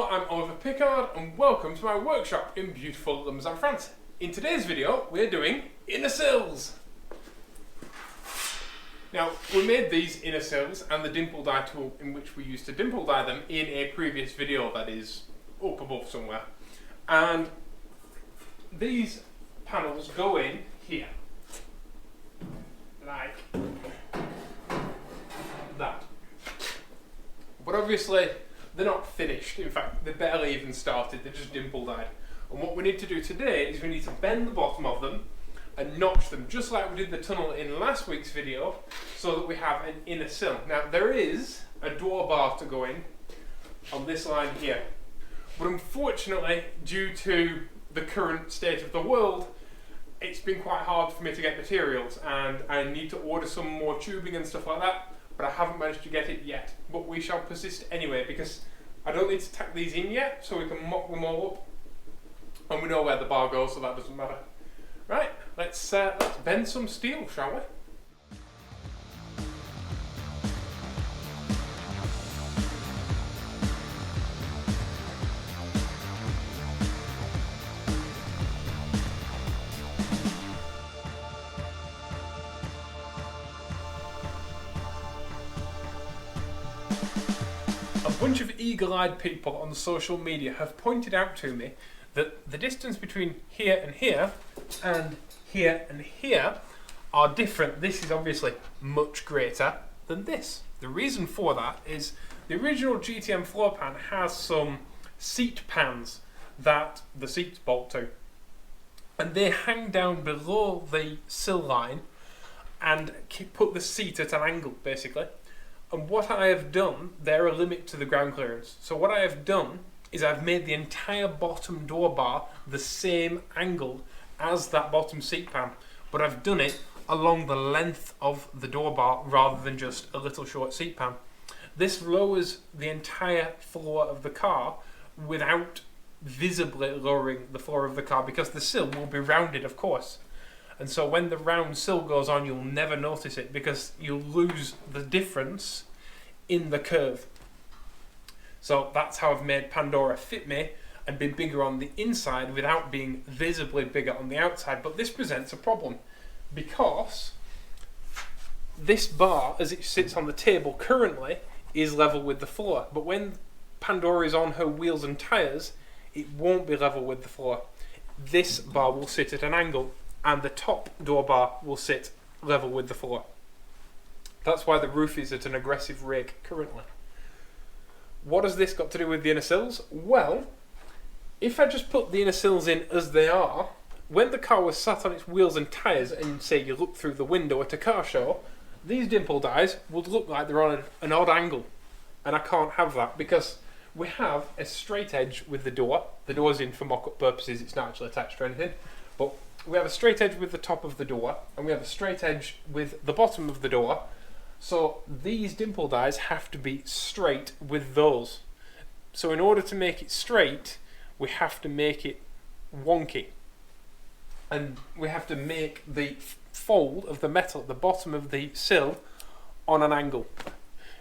I'm Oliver Pickard and welcome to my workshop in beautiful Limousin, France. In today's video we're doing inner sills. Now we made these inner sills and the dimple dye tool in which we used to dimple dye them in a previous video that is up above somewhere. And these panels go in here, like that. But obviously they're not finished. In fact, they barely even started. They're just dimple dyed. And what we need to do today is we need to bend the bottom of them and notch them, just like we did the tunnel in last week's video, so that we have an inner sill. Now there is a door bar to go in on this line here, but unfortunately, due to the current state of the world, it's been quite hard for me to get materials, and I need to order some more tubing and stuff like that, but I haven't managed to get it yet. But we shall persist anyway, because I don't need to tack these in yet, so we can mock them all up, and we know where the bar goes, so that doesn't matter. Right, let's bend some steel, shall we? A bunch of eagle-eyed people on social media have pointed out to me that the distance between here and here and here are different. This is obviously much greater than this. The reason for that is the original GTM floor pan has some seat pans that the seats bolt to, and they hang down below the sill line and put the seat at an angle, basically. And what I have done, they're a limit to the ground clearance. So what I have done is I've made the entire bottom door bar the same angle as that bottom seat pan, but I've done it along the length of the door bar rather than just a little short seat pan. This lowers the entire floor of the car without visibly lowering the floor of the car, because the sill will be rounded, of course. And so when the round sill goes on, you'll never notice it because you'll lose the difference in the curve. So that's how I've made Pandora fit me and be bigger on the inside without being visibly bigger on the outside. But this presents a problem because this bar, as it sits on the table currently, is level with the floor. But when Pandora is on her wheels and tyres, it won't be level with the floor. This bar will sit at an angle, and the top door bar will sit level with the floor. That's why the roof is at an aggressive rake currently. What has this got to do with the inner sills? Well, if I just put the inner sills in as they are, when the car was sat on its wheels and tyres, and say you look through the window at a car show, these dimple dyes would look like they're on an odd angle. And I can't have that because we have a straight edge with the door. The door's in for mock-up purposes, it's not actually attached to anything. But we have a straight edge with the top of the door, and we have a straight edge with the bottom of the door. So these dimple dyes have to be straight with those. So in order to make it straight, we have to make it wonky. And we have to make the fold of the metal at the bottom of the sill on an angle.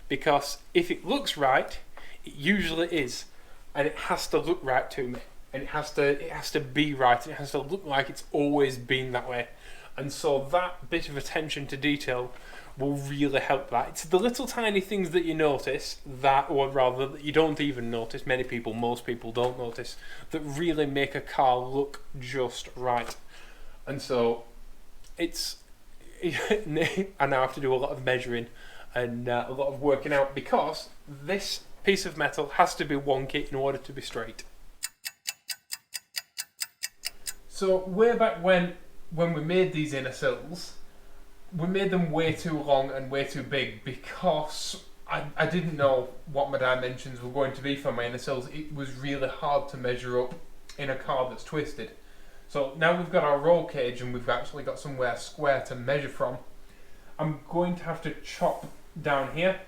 Because if it looks right, it usually is. And it has to look right to me. And it has to be right. It has to look like it's always been that way. And so that bit of attention to detail will really help that. It's the little tiny things that you notice, or rather that you don't even notice, most people don't notice, that really make a car look just right. And so I now have to do a lot of measuring and a lot of working out, because this piece of metal has to be wonky in order to be straight. So way back when we made these inner sills, we made them way too long and way too big because I didn't know what my dimensions were going to be for my inner sills. It was really hard to measure up in a car that's twisted. So now we've got our roll cage and we've actually got somewhere square to measure from. I'm going to have to chop down here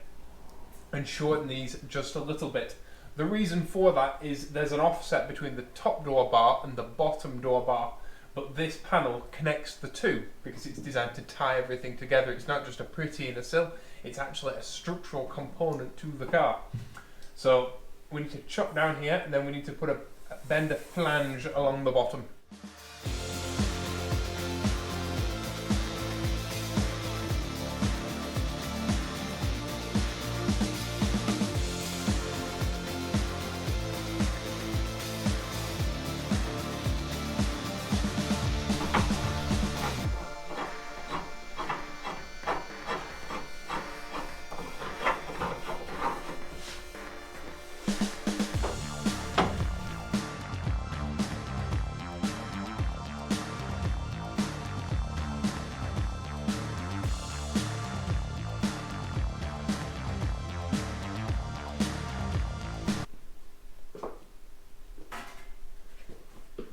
and shorten these just a little bit. The reason for that is there's an offset between the top door bar and the bottom door bar, but this panel connects the two because it's designed to tie everything together. It's not just a pretty inner sill, it's actually a structural component to the car. So we need to chop down here, and then we need to bend a flange along the bottom.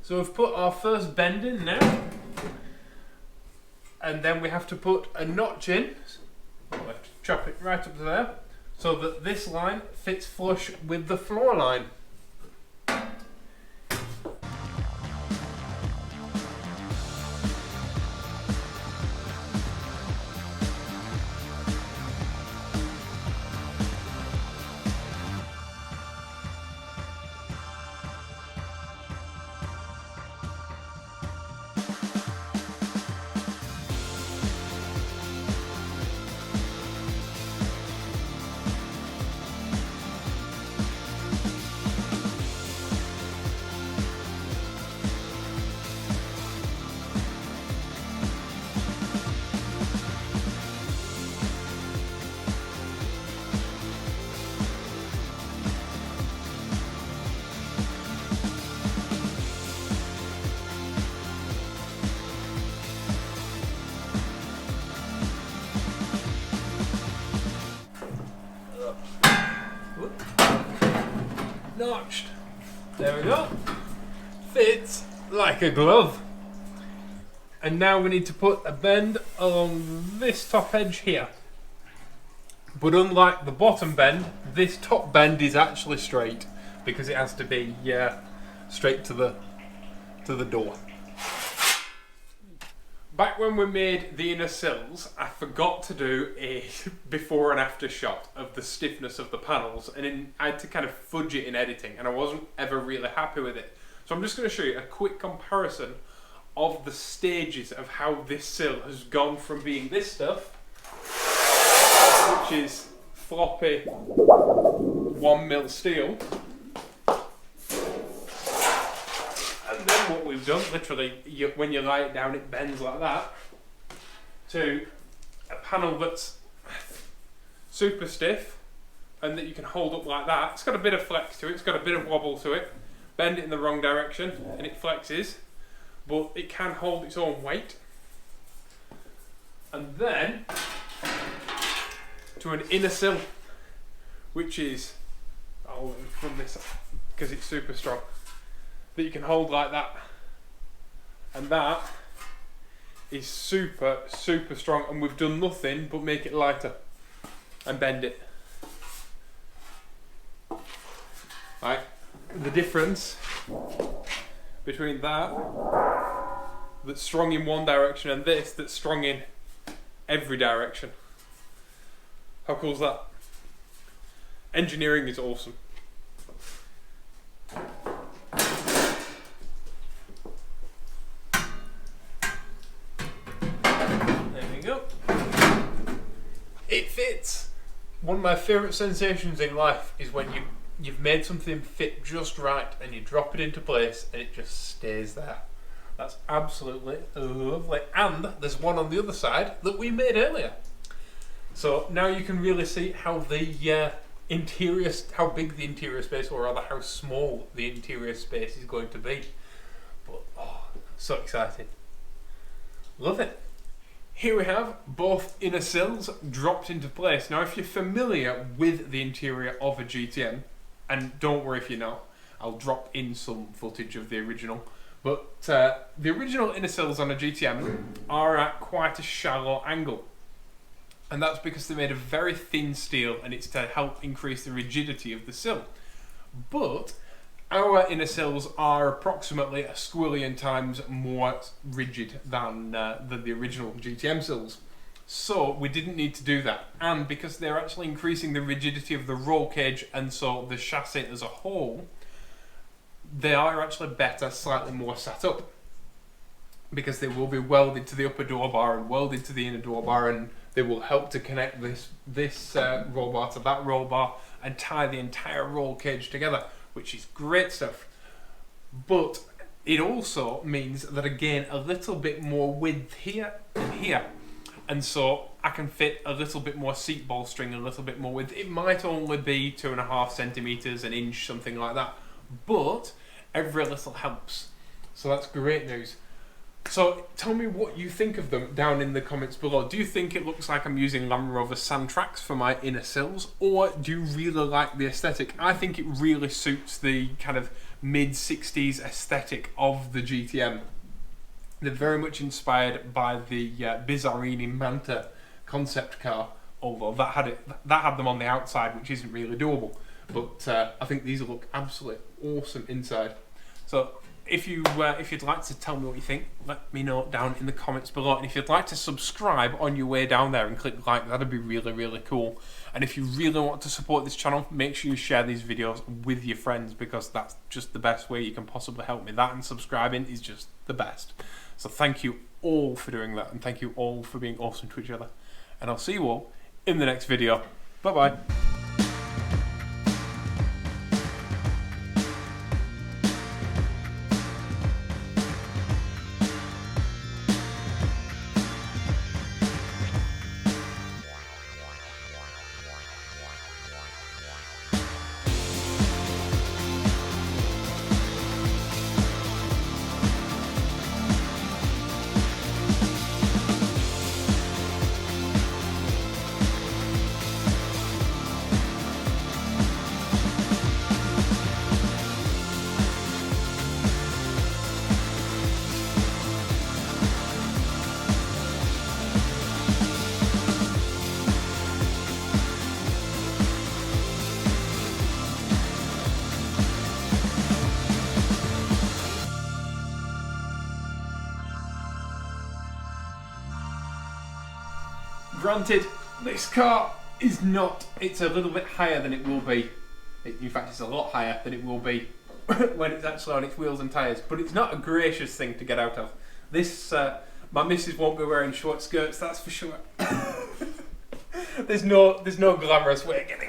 So we've put our first bend in now, and then we have to put a notch in. We have to chop it right up to there, so that this line fits flush with the floor line. Notched. There we go. Fits like a glove. And now we need to put a bend along this top edge here. But unlike the bottom bend, this top bend is actually straight because it has to be straight to the door. Back when we made the inner sills, I forgot to do a before and after shot of the stiffness of the panels, and I had to kind of fudge it in editing, and I wasn't ever really happy with it. So I'm just going to show you a quick comparison of the stages of how this sill has gone from being this stuff, which is floppy 1mm steel, and then what we've done, literally, when you lie it down, it bends like that, to a panel that's super stiff and that you can hold up like that. It's got a bit of flex to it, it's got a bit of wobble to it. Bend it in the wrong direction and it flexes, but it can hold its own weight. And then to an inner sill, which is, I'll from this because it's super strong, that you can hold like that, and that is super strong, and we've done nothing but make it lighter and bend it. Right, the difference between that that's strong in one direction and this that's strong in every direction. How cool is that? Engineering is awesome. It fits. One of my favourite sensations in life is when you've made something fit just right and you drop it into place and it just stays there. That's absolutely lovely. And there's one on the other side that we made earlier. So now you can really see how the interior, how big the interior space, or rather how small the interior space is going to be. But oh, so exciting. Love it. Here we have both inner sills dropped into place. Now if you're familiar with the interior of a GTM, and don't worry if you're not, I'll drop in some footage of the original, but the original inner sills on a GTM are at quite a shallow angle. And that's because they're made of very thin steel and it's to help increase the rigidity of the sill. But our inner sills are approximately a squillion times more rigid than the original GTM sills. So we didn't need to do that. And because they're actually increasing the rigidity of the roll cage and so the chassis as a whole, they are actually better, slightly more set up. Because they will be welded to the upper door bar and welded to the inner door bar, and they will help to connect this roll bar to that roll bar and tie the entire roll cage together, which is great stuff. But it also means that, again, a little bit more width here and here. And so I can fit a little bit more seat bolstering, a little bit more width. It might only be 2.5 centimetres, an inch, something like that. But every little helps. So that's great news. So tell me what you think of them down in the comments below. Do you think it looks like I'm using Land Rover sand tracks for my inner sills, or do you really like the aesthetic? I think it really suits the kind of mid-60s aesthetic of the GTM. They're very much inspired by the Bizarrini Manta concept car, although that had them on the outside, which isn't really doable. But I think these look absolutely awesome inside. So if you'd like to tell me what you think, let me know down in the comments below. And if you'd like to subscribe on your way down there and click like, that'd be really, really cool. And if you really want to support this channel, make sure you share these videos with your friends, because that's just the best way you can possibly help me. That and subscribing is just the best. So thank you all for doing that, and thank you all for being awesome to each other. And I'll see you all in the next video. Bye-bye. Granted, this car is not, it's a little bit higher than it will be. In fact, it's a lot higher than it will be when it's actually on its wheels and tyres, but it's not a gracious thing to get out of. This, my missus won't be wearing short skirts, that's for sure. There's no glamorous way of getting